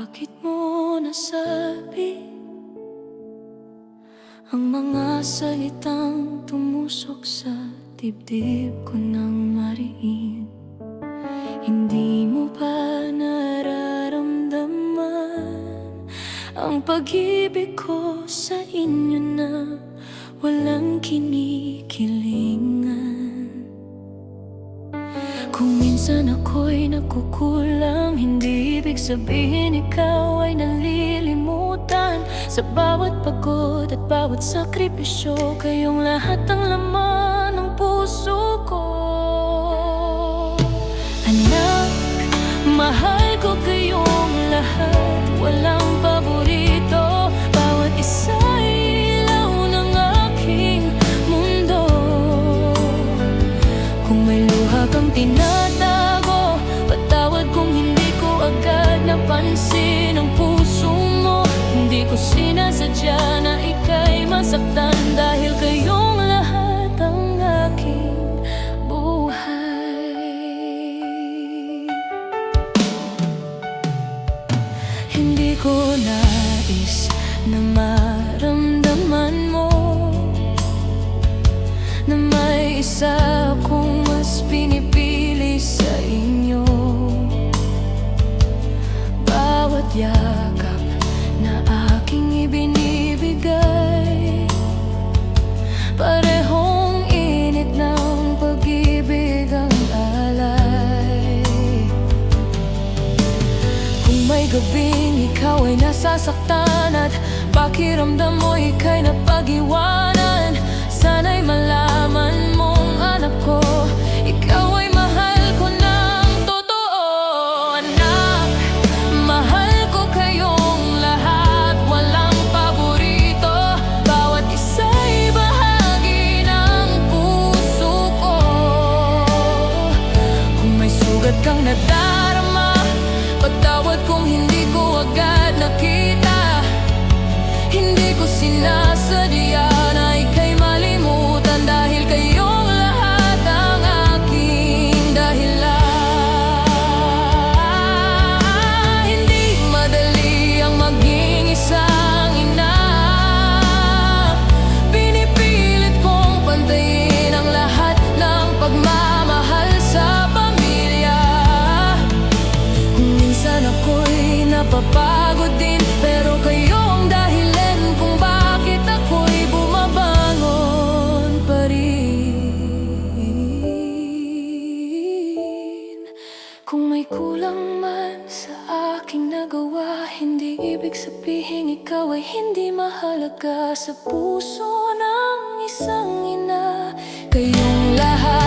Bakit mo nasabi ang mga salitang tumusok sa dibdib ko nang mariin? Hindi mo ba nararamdaman ang pag-ibig ko sa inyo na walang kinikilingan? Kung minsan ako'y nagkukulang, hindi ibig sabihin ikaw ay nalilimutan. Sa bawat pagod at bawat sakripisyo, kayong lahat ang laman ng puso ko. Anak, mahal ko kayong lahat, walang paborito. Bawat isa ay ilaw ng aking mundo. Kung may luha kang tinatago, patawad kung hindi ko agad napansin ang puso mo. Hindi ko sinasadya na ika'y masaktan, dahil kayong lahat ang aking buhay. Hindi ko nais na maramdaman mo na may isa akong mas pinipili sa inyo. Bawat yakap na aking ibinibigay, parehong init ng pag-ibig ang alay. Kung may gabing ikaw ay nasasaktan at pakiramdam mo ika'y napag-iwanan, sana'y malaman mong anak ko, ikaw ay mahal ko ng totoo. Anak, mahal ko kayong lahat, walang paborito. Bawat isa'y bahagi ng puso ko. Kung may sugat kang nadarama, patawad kung hindi ko agad nakita. Hindi ko sinasadya na ika'y malimutan, dahil kayong lahat ang aking dahilan. Hindi madali ang maging isang ina. Pinipilit kong pantayin ang lahat ng pagmamahal sa pamilya. Kung minsan ako'y napapagod din, pero kayo ang dahilan kung bakit ako'y bumabangon pa rin. Kung may kulang man sa aking nagawa, hindi ibig sabihin ikaw ay hindi mahalaga sa puso ng isang ina. Kayong lahat